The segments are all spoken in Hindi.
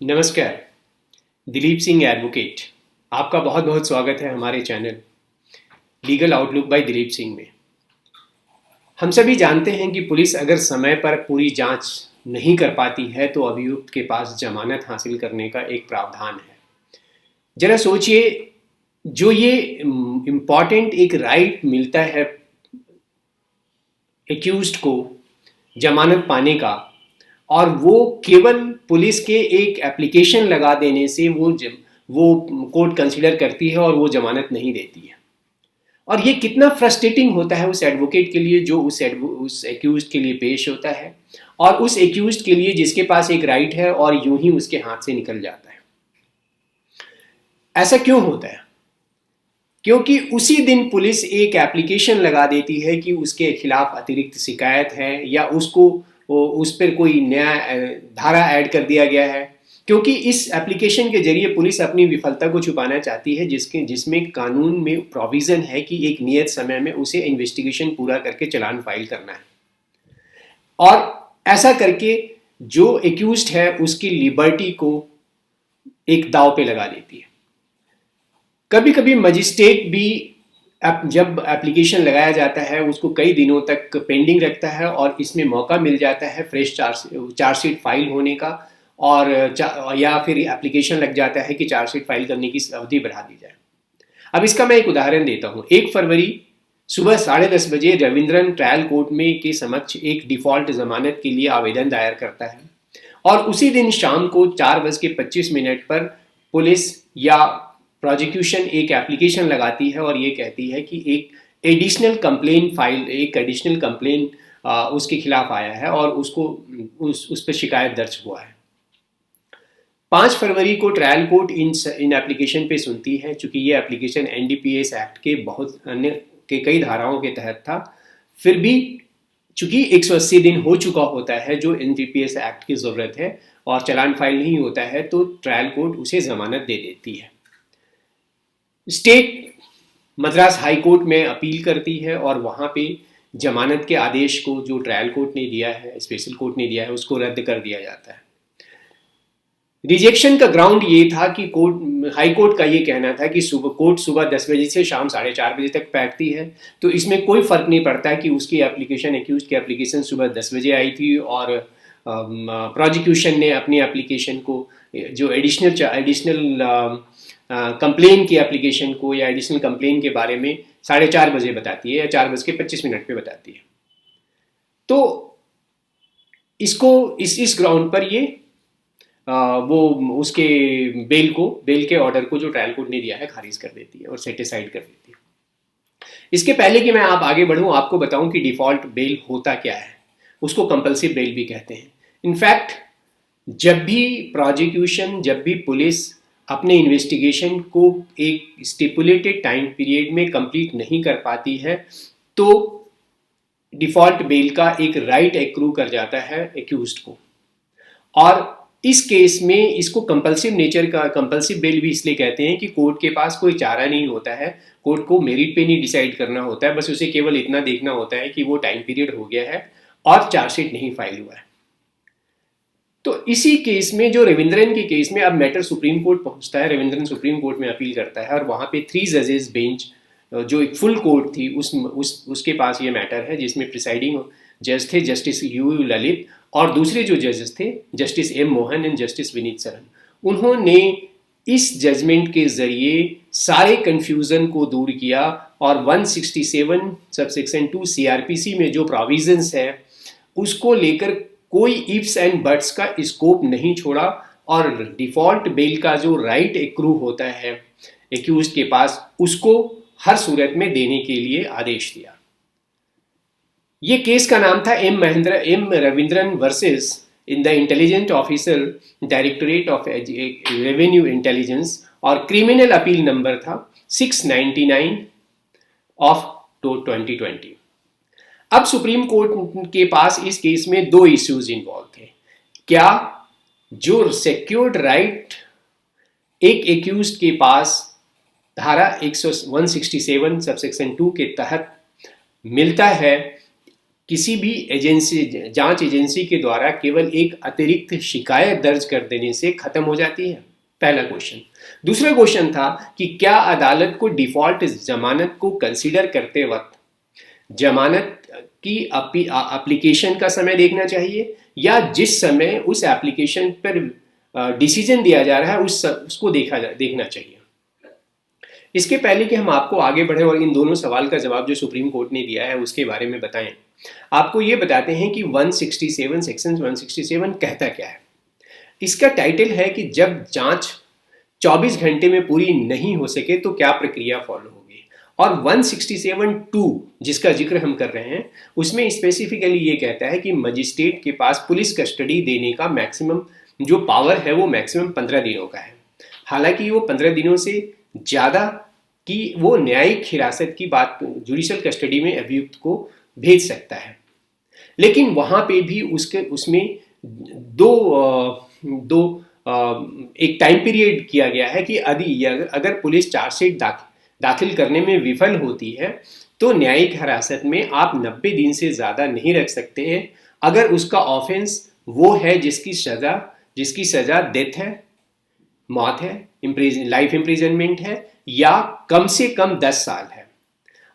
नमस्कार। दिलीप सिंह एडवोकेट, आपका बहुत बहुत स्वागत है हमारे channel legal outlook by Dilip Singh में। हम सभी जानते हैं कि पुलिस अगर समय पर पूरी जांच नहीं कर पाती है तो अभियुक्त के पास जमानत हासिल करने का एक प्रावधान है। जरा सोचिए, जो ये इम्पॉर्टेंट एक राइट मिलता है एक्यूज्ड को जमानत पाने का, और वो केवल पुलिस के एक एप्लीकेशन लगा देने से वो कोर्ट कंसीडर करती है और वो जमानत नहीं देती है। और ये कितना फ्रस्ट्रेटिंग होता है उस एडवोकेट के लिए जो उस एक्यूज्ड के लिए पेश होता है, और उस एक्यूज्ड के लिए जिसके पास एक राइट है और यूं ही उसके हाथ से निकल जाता है। ऐसा क्यों होता है? क्योंकि उसी दिन पुलिस एक एप्लीकेशन लगा देती है कि उसके खिलाफ अतिरिक्त शिकायत है या उसको उस पर कोई नया धारा ऐड कर दिया गया है, क्योंकि इस एप्लीकेशन के जरिए पुलिस अपनी विफलता को छुपाना चाहती है जिसमें कानून में प्रोविज़न है कि एक नियत समय में उसे इन्वेस्टिगेशन पूरा करके चालान फाइल करना है। और ऐसा करके जो एक्यूज्ड है उसकी लिबर्टी को एक दांव पे लगा देती है। कभी कभी मजिस्ट्रेट भी जब एप्लीकेशन लगाया जाता है उसको कई दिनों तक पेंडिंग रखता है और इसमें मौका मिल जाता है फ्रेश चार्जशीट फाइल होने का, और या फिर एप्लीकेशन लग जाता है कि चार्जशीट फाइल करने की अवधि बढ़ा दी जाए। अब इसका मैं एक उदाहरण देता हूँ। 1 फरवरी सुबह 10:30 बजे रविंद्रन ट्रायल कोर्ट में के समक्ष एक डिफॉल्ट जमानत के लिए आवेदन दायर करता है, और उसी दिन शाम को 4:25 पर पुलिस या प्रोसिक्यूशन एक एप्लीकेशन लगाती है और ये कहती है कि एक एडिशनल कंप्लेन उसके खिलाफ आया है और उसको उस पर शिकायत दर्ज हुआ है। 5 फरवरी को ट्रायल कोर्ट इन एप्लीकेशन पे सुनती है। चूंकि ये एप्लीकेशन एनडीपीएस एक्ट के बहुत अन्य के कई धाराओं के तहत था, फिर भी चूंकि 180 दिन हो चुका होता है जो एनडीपीएस एक्ट की ज़रूरत है और चालान फाइल नहीं होता है, तो ट्रायल कोर्ट उसे जमानत दे देती है। स्टेट मद्रास हाई कोर्ट में अपील करती है और वहाँ पे जमानत के आदेश को जो ट्रायल कोर्ट ने दिया है, स्पेशल कोर्ट ने दिया है, उसको रद्द कर दिया जाता है। रिजेक्शन का ग्राउंड ये था कि हाई कोर्ट का ये कहना था कि कोर्ट सुबह 10 बजे से शाम 4:30 बजे तक बैठती है, तो इसमें कोई फ़र्क नहीं पड़ता कि उसकी एप्लीकेशन एक्यूज की एप्लीकेशन सुबह 10 बजे आई थी और प्रोसिक्यूशन ने अपनी एप्लीकेशन को जो एडिशनल कंप्लेन की एप्लीकेशन को या एडिशनल कंप्लेन के बारे में 4:30 बजे बताती है या 4:25 पे बताती है। तो इसको इस ग्राउंड पर ये वो उसके बेल के ऑर्डर को जो ट्रायल कोर्ट ने दिया है खारिज कर देती है और सेटिसाइड कर देती है। इसके पहले कि मैं आप आगे बढ़ूं, आपको बताऊं कि डिफ़ॉल्ट बेल होता क्या है। उसको कंपल्सिव बेल भी कहते हैं। इनफैक्ट जब भी पुलिस अपने इन्वेस्टिगेशन को एक स्टिपुलेटेड टाइम पीरियड में कंप्लीट नहीं कर पाती है, तो डिफ़ॉल्ट बेल का एक राइट एक्रू कर जाता है एक्यूज्ड को। और इस केस में इसको कंपल्सिव बेल भी इसलिए कहते हैं कि कोर्ट के पास कोई चारा नहीं होता है। कोर्ट को मेरिट पे नहीं डिसाइड करना होता है, बस उसे केवल इतना देखना होता है कि वो टाइम पीरियड हो गया है और चार्जशीट नहीं फाइल हुआ है। तो इसी केस में, जो रविंद्रन के केस में, अब मैटर सुप्रीम कोर्ट पहुंचता है। रविंद्रन सुप्रीम कोर्ट में अपील करता है और वहाँ पे 3 जजेस बेंच, जो एक फुल कोर्ट थी, उसके पास ये मैटर है, जिसमें प्रिसाइडिंग जज थे जस्टिस यू ललित, और दूसरे जो जजेस थे Justice M Mohan and Justice Vineet Saran. उन्होंने इस जजमेंट के जरिए सारे कन्फ्यूज़न को दूर किया और 167 सबसेक्शन 2 सीआरपीसी में जो प्रोविजंस है उसको लेकर कोई इफ्स एंड बट्स का स्कोप नहीं छोड़ा, और डिफ़ॉल्ट बेल का जो राइट एक्रू होता है एक्यूज्ड के पास, उसको हर सूरत में देने के लिए आदेश दिया। ये केस का नाम था M Ravindran versus in the intelligent officer directorate of revenue intelligence, और क्रिमिनल अपील नंबर था 699 ऑफ 2020। अब सुप्रीम कोर्ट के पास इस केस में 2 इश्यूज इन्वॉल्व थे। क्या जो सिक्योर्ड राइट एक एक्यूज्ड के पास धारा 167 सबसेक्शन 2 के तहत मिलता है किसी भी एजेंसी, जांच एजेंसी के द्वारा केवल एक अतिरिक्त शिकायत दर्ज कर देने से खत्म हो जाती है? पहला क्वेश्चन। दूसरा क्वेश्चन था कि क्या अदालत को डिफॉल्ट जमानत को कंसीडर करते वक्त जमानत की एप्लीकेशन का समय देखना चाहिए, या जिस समय उस एप्लीकेशन पर डिसीजन दिया जा रहा है उसको देखना चाहिए? इसके पहले कि हम आपको आगे बढ़े और इन दोनों सवाल का जवाब जो सुप्रीम कोर्ट ने दिया है उसके बारे में बताएं, आपको ये बताते हैं कि 167 सेक्शन 167 कहता क्या है। इसका टाइटल है कि जब जांच 24 घंटे में पूरी नहीं हो सके तो क्या प्रक्रिया फॉलो होगी। और 167(2) जिसका जिक्र हम कर रहे हैं उसमें स्पेसिफिकली ये कहता है कि मजिस्ट्रेट के पास पुलिस कस्टडी देने का मैक्सिमम जो पावर है वो मैक्सिमम 15 दिनों का है। हालांकि वो 15 दिनों से ज़्यादा की वो न्यायिक हिरासत की बात जुडिशल कस्टडी में अभियुक्त को भेज सकता है, लेकिन वहाँ पे भी उसमें एक टाइम पीरियड किया गया है कि अगर पुलिस चार्जशीट दाखिल करने में विफल होती है तो न्यायिक हिरासत में आप 90 दिन से ज़्यादा नहीं रख सकते हैं अगर उसका ऑफेंस वो है जिसकी सज़ा डेथ है, मौत है, लाइफ इम्प्रिजनमेंट है, या कम से कम 10 साल है।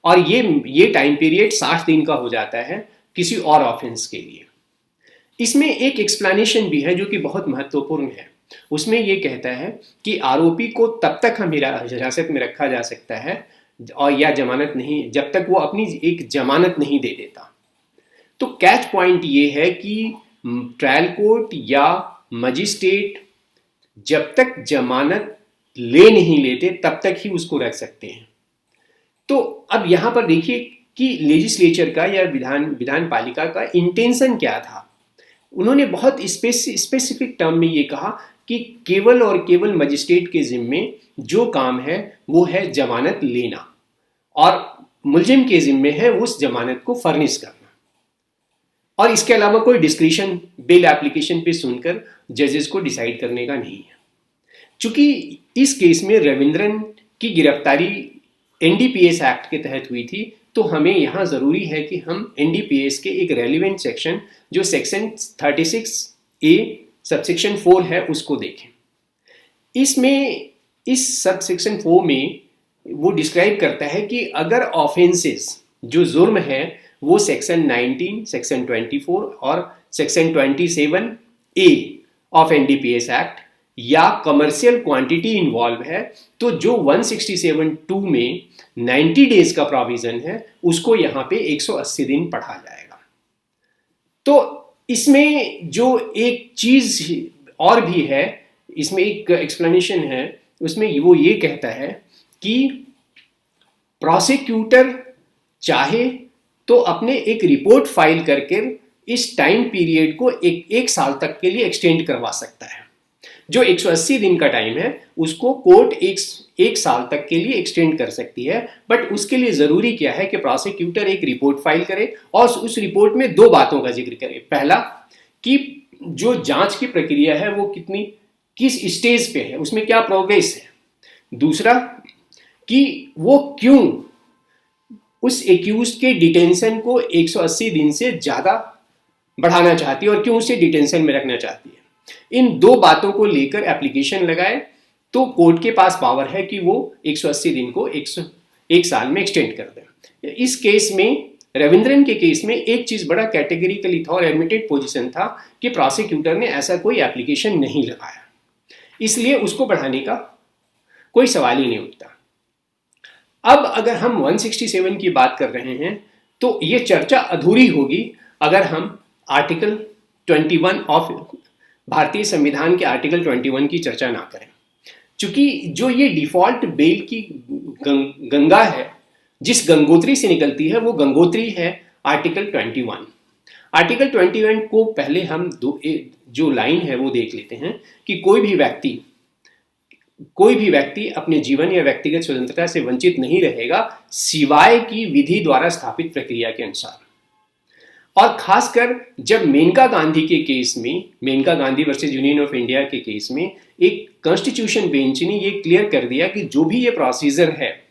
और ये टाइम पीरियड 60 दिन का हो जाता है किसी और ऑफेंस के लिए। इसमें एक एक्सप्लेनेशन भी है जो कि बहुत महत्वपूर्ण है। उसमें ये कहता है कि आरोपी को तब तक हम हिरासत में रखा जा सकता है और या जमानत नहीं, जब तक वो अपनी एक जमानत नहीं दे देता। तो कैच पॉइंट ये है कि ट्रायल कोर्ट या मजिस्ट्रेट जब तक जमानत ले नहीं लेते तब तक ही उसको रख सकते हैं। तो अब यहां पर देखिए कि लेजिस्लेचर का या विधान पालिका का इंटेंशन क्या था। उन्होंने बहुत स्पेसिफिक टर्म में ये कहा कि केवल और केवल मजिस्ट्रेट के जिम्मे जो काम है वो है जमानत लेना, और मुलजिम के जिम्मे है उस जमानत को फर्निश करना, और इसके अलावा कोई डिस्क्रिशन बेल एप्लीकेशन पे सुनकर जजेस को डिसाइड करने का नहीं है। चूंकि इस केस में रविंद्रन की गिरफ्तारी एनडीपीएस एक्ट के तहत हुई थी, तो हमें यहाँ ज़रूरी है कि हम एनडीपीएस के एक रेलिवेंट सेक्शन जो सेक्शन 36A सबसेक्शन 4 है उसको देखें। इसमें इस सबसेक्शन 4 में वो डिस्क्राइब करता है कि अगर ऑफेंसेस जो जुर्म है वो सेक्शन 19, सेक्शन 24 और section 27A of NDPS act या कमर्शियल क्वांटिटी इन्वॉल्व है, तो जो 167(2) में 90 डेज का प्रोविजन है उसको यहाँ पे 180 दिन पढ़ा जाएगा। तो इसमें जो एक चीज और भी है, इसमें एक एक्सप्लेनेशन है, उसमें वो ये कहता है कि प्रोसिक्यूटर चाहे तो अपने एक रिपोर्ट फाइल करके इस टाइम पीरियड को एक साल तक के लिए एक्सटेंड करवा सकता है। जो 180 दिन का टाइम है उसको कोर्ट एक साल तक के लिए एक्सटेंड कर सकती है, बट उसके लिए जरूरी क्या है कि प्रोसिक्यूटर एक रिपोर्ट फाइल करे और उस रिपोर्ट में 2 बातों का जिक्र करे। पहला कि जो जांच की प्रक्रिया है वो किस स्टेज पे है, उसमें क्या प्रोग्रेस है। दूसरा कि वो क्यों उस एक्यूज्ड के डिटेंशन को 180 दिन से ज्यादा बढ़ाना चाहती है और क्यों उसे डिटेंशन में रखना चाहती है। इन 2 बातों को लेकर एप्लीकेशन लगाए तो कोर्ट के पास पावर है कि वो 180 दिन को 1 साल में एक्सटेंड कर दे। इस केस में, रविंद्रन के केस में, एक चीज बड़ा कैटेगरिकली था और एडमिटेड पोजीशन था कि प्रोसिक्यूटर ने ऐसा कोई एप्लीकेशन नहीं लगाया, इसलिए उसको बढ़ाने का कोई सवाल ही नहीं उठता। अब अगर हम 167 की बात कर रहे हैं तो ये चर्चा अधूरी होगी अगर हम आर्टिकल 21 ऑफ भारतीय संविधान के आर्टिकल 21 की चर्चा ना करें, क्योंकि जो ये डिफॉल्ट बेल की गंगा है, जिस गंगोत्री से निकलती है वो गंगोत्री है आर्टिकल 21। आर्टिकल 21 को पहले हम जो लाइन है वो देख लेते हैं कि कोई भी व्यक्ति अपने जीवन या व्यक्तिगत स्वतंत्रता से वंचित नहीं रहेगा सिवाय की विधि द्वारा स्थापित प्रक्रिया के अनुसार। और खासकर जब मेनका गांधी के केस में, Menaka Gandhi versus Union of India के केस में, एक कॉन्स्टिट्यूशन बेंच ने ये क्लियर कर दिया कि जो भी ये प्रोसीजर है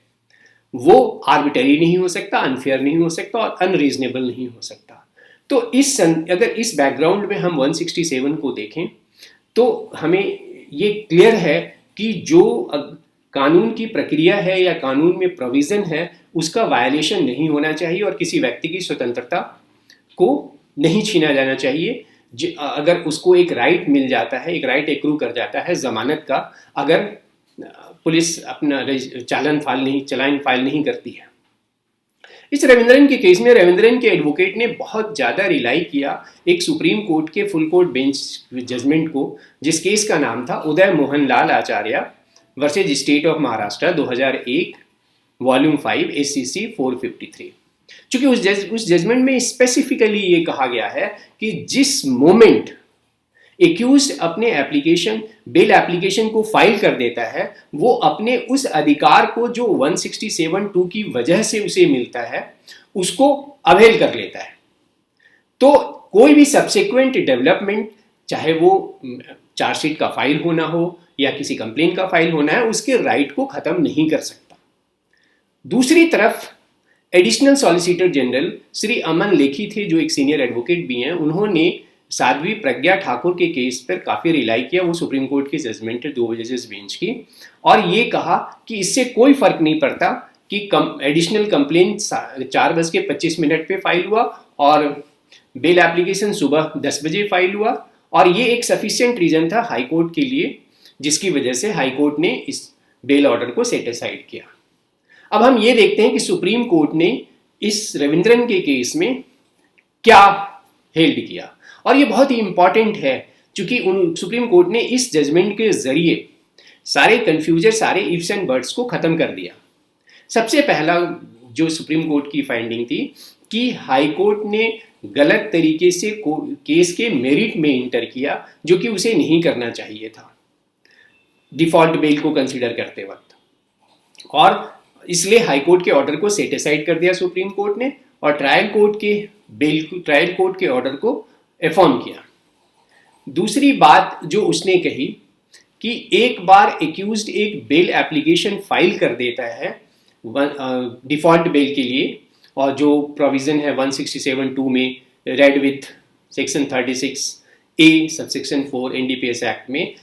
वो आर्बिटरी नहीं हो सकता, अनफेयर नहीं हो सकता और अनरीजनेबल नहीं हो सकता। तो अगर इस बैकग्राउंड में हम 167 को देखें तो हमें ये क्लियर है कि जो कानून की प्रक्रिया है या कानून में प्रोविज़न है उसका वायलेशन नहीं होना चाहिए और किसी व्यक्ति की स्वतंत्रता को नहीं छीना जाना चाहिए। अगर उसको एक राइट मिल जाता है, एक राइट एक्रू कर जाता है ज़मानत का, अगर पुलिस अपना चालान फाइल नहीं करती है। इस रविंद्रन के केस में रविंद्रन के एडवोकेट ने बहुत ज़्यादा रिलाई किया एक सुप्रीम कोर्ट के फुल कोर्ट बेंच जजमेंट को, जिस केस का नाम था Uday Mohan Lal Acharya versus state of Maharashtra 2001 volume 5 ACC 453। चूंकि उस जजमेंट में स्पेसिफिकली ये कहा गया है कि जिस मोमेंट एक्यूज्ड अपने बेल एप्लीकेशन को फाइल कर देता है, वो अपने उस अधिकार को जो 167(2) की वजह से उसे मिलता है उसको अवेल कर लेता है। तो कोई भी सब्सिक्वेंट डेवलपमेंट, चाहे वो चार्जशीट का फाइल होना हो या किसी कंप्लेन का फाइल होना है, उसके राइट को खत्म नहीं कर सकता। दूसरी तरफ एडिशनल सॉलिसिटर जनरल श्री अमन लेखी थे, जो एक सीनियर एडवोकेट भी हैं, उन्होंने साध्वी प्रज्ञा ठाकुर के केस पर काफ़ी रिलाई किया। वो सुप्रीम कोर्ट की जजमेंट है 2 जजेस बेंच की, और ये कहा कि इससे कोई फर्क नहीं पड़ता कि एडिशनल कंप्लेन 4:25 पे फाइल हुआ और बेल एप्लीकेशन सुबह 10 बजे फाइल हुआ, और ये एक सफिशिएंट रीजन था हाई कोर्ट के लिए, जिसकी वजह से हाई कोर्ट ने इस बेल ऑर्डर को सेट असाइड किया। अब हम ये देखते हैं कि सुप्रीम कोर्ट ने इस रविंद्रन के केस में क्या हेल्ड किया, और ये बहुत ही इंपॉर्टेंट है क्योंकि सुप्रीम कोर्ट ने इस जजमेंट के जरिए सारे कंफ्यूजन, सारे इफ्स एंड बट्स को खत्म कर दिया। सबसे पहला जो सुप्रीम कोर्ट की फाइंडिंग थी कि हाई कोर्ट ने गलत तरीके से केस के मेरिट में इंटर किया, जो कि उसे नहीं करना चाहिए था डिफॉल्ट बेल को कंसीडर करते वक्त, और इसलिए हाई कोर्ट के ऑर्डर को सेट असाइड कर दिया सुप्रीम कोर्ट ने, और ट्रायल कोर्ट के ऑर्डर को एफॉर्म किया। दूसरी बात जो उसने कही कि एक बार एक्यूज्ड एक बेल एप्लीकेशन फाइल कर देता है डिफॉल्ट बेल के लिए, और जो प्रोविजन है 167(2) में red with section 36A subsection 4 NDPS act में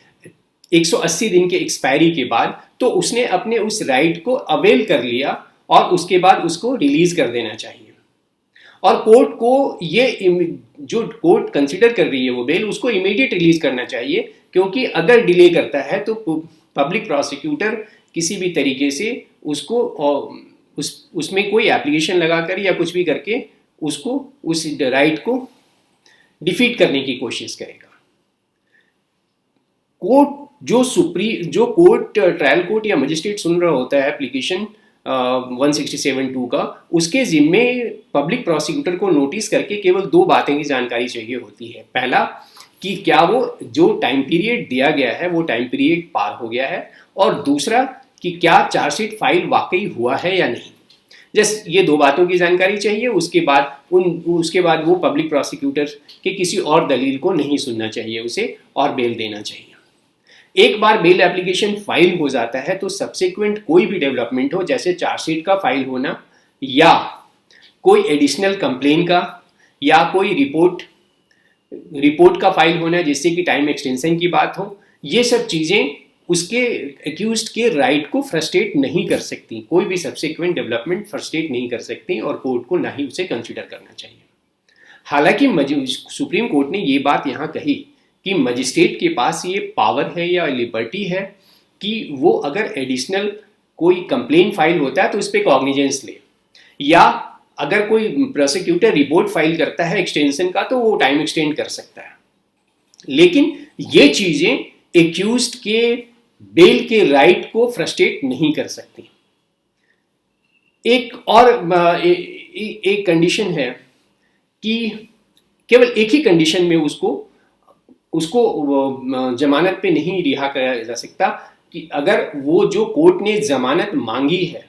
180 दिन के एक्सपायरी के बाद, तो उसने अपने उस राइट को अवेल कर लिया और उसके बाद उसको रिलीज कर देना चाहिए। और कोर्ट को ये जो कोर्ट कंसिडर कर रही है वो बेल, उसको इमीडिएट रिलीज करना चाहिए, क्योंकि अगर डिले करता है तो पब्लिक प्रोसिक्यूटर किसी भी तरीके से उसको उसमें कोई एप्लीकेशन लगाकर या कुछ भी करके उसको उस राइट को डिफीट करने की कोशिश करेगा। जो कोर्ट ट्रायल कोर्ट या मजिस्ट्रेट सुन रहा होता है एप्लीकेशन 167(2) का, उसके जिम्मे पब्लिक प्रोसिक्यूटर को नोटिस करके केवल 2 बातें की जानकारी चाहिए होती है। पहला कि क्या वो जो टाइम पीरियड दिया गया है वो टाइम पीरियड पार हो गया है, और दूसरा कि क्या चार्जशीट फाइल वाकई हुआ है या नहीं। जस्ट ये 2 बातों की जानकारी चाहिए। उसके बाद वो पब्लिक प्रोसिक्यूटर के किसी और दलील को नहीं सुनना चाहिए उसे, और बेल देना चाहिए। एक बार बेल एप्लीकेशन फाइल हो जाता है तो सब्सिक्वेंट कोई भी डेवलपमेंट हो, जैसे चार्जशीट का फाइल होना या कोई एडिशनल कंप्लेन का या कोई रिपोर्ट का फाइल होना जिससे कि टाइम एक्सटेंशन की बात हो, ये सब चीज़ें उसके एक्यूज्ड के राइट को फ्रस्ट्रेट नहीं कर सकती। कोई भी सब्सिक्वेंट डेवलपमेंट फ्रस्ट्रेट नहीं कर सकती और कोर्ट को ना ही उसे कंसिडर करना चाहिए। हालांकि सुप्रीम कोर्ट ने ये बात यहाँ कही कि मजिस्ट्रेट के पास ये पावर है या लिबर्टी है कि वो अगर एडिशनल कोई कंप्लेन फाइल होता है तो उस पर कॉग्निजेंस ले, या अगर कोई प्रोसिक्यूटर रिपोर्ट फाइल करता है एक्सटेंशन का तो वो टाइम एक्सटेंड कर सकता है। लेकिन ये चीज़ें एक्यूज्ड के बेल के राइट को फ्रस्ट्रेट नहीं कर सकती। एक कंडीशन है कि केवल एक ही कंडीशन में उसको जमानत पे नहीं रिहा कराया जा सकता, कि अगर वो जो कोर्ट ने जमानत मांगी है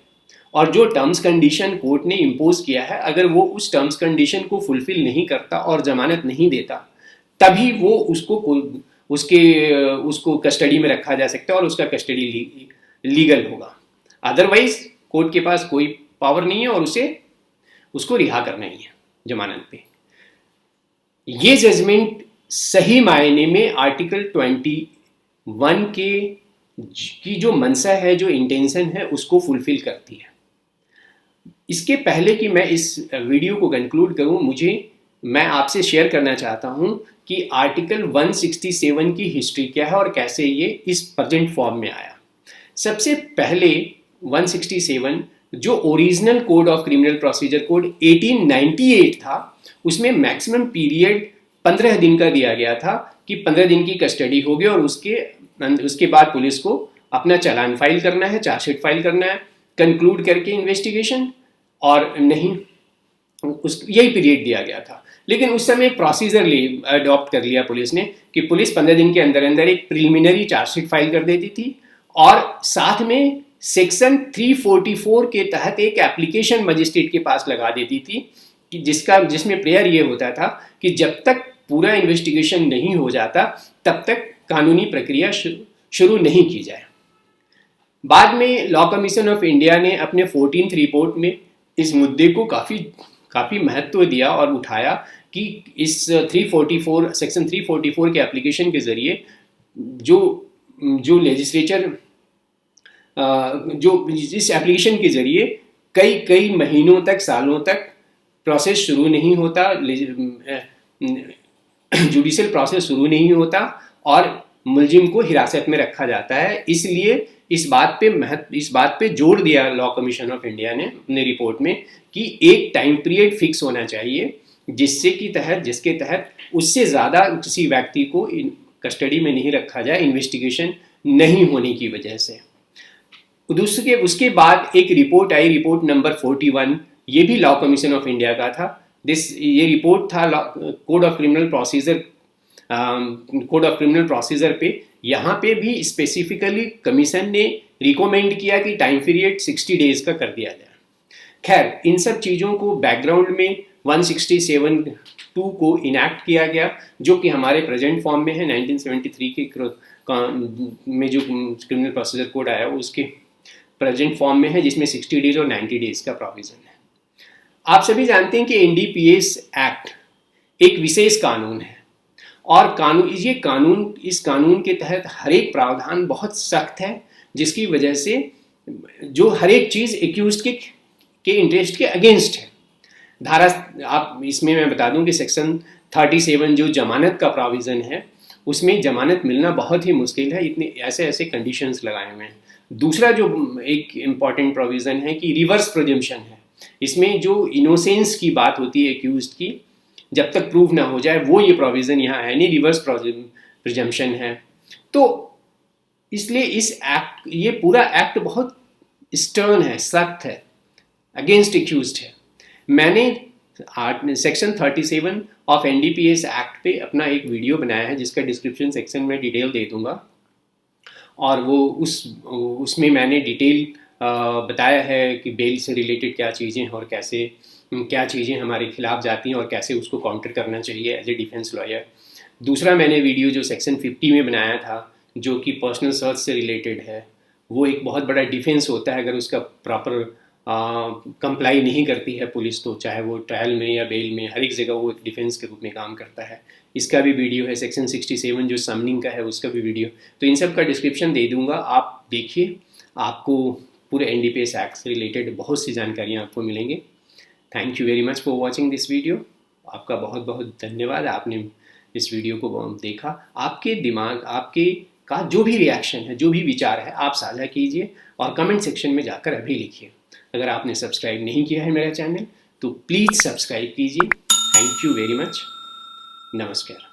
और जो टर्म्स कंडीशन कोर्ट ने इम्पोज किया है, अगर वो उस टर्म्स कंडीशन को फुलफिल नहीं करता और जमानत नहीं देता, तभी वो उसको कस्टडी में रखा जा सकता है और उसका कस्टडी लीगल होगा। अदरवाइज कोर्ट के पास कोई पावर नहीं है और उसको रिहा करना ही है जमानत पे। ये जजमेंट सही मायने में आर्टिकल 21 के की जो मंशा है, जो इंटेंशन है, उसको फुलफिल करती है। इसके पहले कि मैं इस वीडियो को कंक्लूड करूं, मैं आपसे शेयर करना चाहता हूं कि आर्टिकल 167 की हिस्ट्री क्या है और कैसे ये इस प्रेजेंट फॉर्म में आया। सबसे पहले 167 जो original code of criminal procedure code 1898 था, उसमें मैक्सिमम पीरियड 15 दिन का दिया गया था कि 15 दिन की कस्टडी होगी और उसके बाद पुलिस को अपना चालान फाइल करना है, चार्जशीट फाइल करना है, कंक्लूड करके इन्वेस्टिगेशन, और नहीं यही पीरियड दिया गया था। लेकिन उस समय एक प्रोसीजर अडॉप्ट कर लिया पुलिस ने कि पुलिस 15 दिन के अंदर अंदर एक प्रिलिमिनरी चार्जशीट फाइल कर देती थी और साथ में सेक्शन 344 के तहत एक एप्लीकेशन मजिस्ट्रेट के पास लगा देती थी कि जिसमें प्रेयर ये होता था कि जब तक पूरा इन्वेस्टिगेशन नहीं हो जाता तब तक कानूनी प्रक्रिया शुरू नहीं की जाए। बाद में लॉ कमीशन ऑफ इंडिया ने अपने 14th रिपोर्ट में इस मुद्दे को काफ़ी महत्व दिया और उठाया कि इस सेक्शन 344 के एप्लीकेशन के ज़रिए जो लेजिस्लेचर जो इस एप्लीकेशन के ज़रिए कई महीनों तक, सालों तक प्रोसेस शुरू नहीं होता, जुडिशियल प्रोसेस शुरू नहीं होता और मुलजिम को हिरासत में रखा जाता है। इसलिए इस बात पे जोर दिया लॉ कमीशन ऑफ इंडिया ने अपनी रिपोर्ट में कि एक टाइम पीरियड फिक्स होना चाहिए जिसके तहत उससे ज़्यादा किसी व्यक्ति को कस्टडी में नहीं रखा जाए ये नहीं होने की वजह से। उसके बाद एक रिपोर्ट आई, रिपोर्ट नंबर 41, ये भी लॉ कमीशन ऑफ इंडिया का था। ये रिपोर्ट था कोड ऑफ क्रिमिनल प्रोसीजर पे। यहाँ पे भी स्पेसिफिकली कमीशन ने रिकमेंड किया कि टाइम पीरियड 60 डेज का कर दिया जाए। खैर, इन सब चीज़ों को बैकग्राउंड में 167(2) को इनैक्ट किया गया, जो कि हमारे प्रेजेंट फॉर्म में है। 1973 के में जो क्रिमिनल प्रोसीजर कोड आया उसके प्रेजेंट फॉर्म में है, जिसमें 60 डेज और 90 डेज का प्रोविज़न है। आप सभी जानते हैं कि NDPS एक्ट एक विशेष कानून है और इस कानून के तहत हर एक प्रावधान बहुत सख्त है, जिसकी वजह से जो हर एक चीज़ एक्यूज्ड के इंटरेस्ट के अगेंस्ट है। आप इसमें मैं बता दूं कि सेक्शन 37 जो जमानत का प्रोविज़न है, उसमें जमानत मिलना बहुत ही मुश्किल है, इतने ऐसे कंडीशंस लगाए हुए हैं। दूसरा जो एक इम्पॉर्टेंट प्रोविज़न है कि रिवर्स प्रिजम्पशन है। इसमें जो इनोसेंस की बात होती है एक्यूज्ड की, जब तक प्रूव ना हो जाए, वो ये प्रोविज़न यहाँ है नहीं, रिवर्स प्रिजम्पशन है। तो इसलिए ये पूरा एक्ट बहुत स्टर्न है, सख्त है, अगेंस्ट एक्यूज्ड है। मैंने सेक्शन 37 ऑफ NDPS एक्ट पे अपना एक वीडियो बनाया है, जिसका डिस्क्रिप्शन सेक्शन में डिटेल दे दूंगा, और वो उसमें मैंने डिटेल बताया है कि बेल से रिलेटेड क्या चीज़ें हैं और क्या चीज़ें हमारे खिलाफ जाती हैं और कैसे उसको काउंटर करना चाहिए एज ए डिफेंस लॉयर। दूसरा मैंने वीडियो जो सेक्शन 50 में बनाया था, जो कि पर्सनल सर्च से रिलेटेड है, वो एक बहुत बड़ा डिफेंस होता है। अगर उसका प्रॉपर कंप्लाई नहीं करती है पुलिस, तो चाहे वो ट्रायल में या बेल में, हर एक जगह वो एक डिफेंस के रूप में काम करता है। इसका भी वीडियो है। सेक्शन 67 जो समनिंग का है, उसका भी वीडियो, तो इन सब का डिस्क्रिप्शन दे दूंगा, आप देखिए। आपको पूरे NDPS एक्ट से रिलेटेड बहुत सी जानकारियाँ आपको मिलेंगे। Thank you very much for watching this video. आपका बहुत बहुत धन्यवाद, आपने इस वीडियो को देखा। आपके दिमाग का जो भी रिएक्शन है, जो भी विचार है, आप साझा कीजिए और कमेंट सेक्शन में जाकर अभी लिखिए। अगर आपने सब्सक्राइब नहीं किया है मेरा चैनल, तो प्लीज़ सब्सक्राइब कीजिए। Thank you very much. नमस्कार।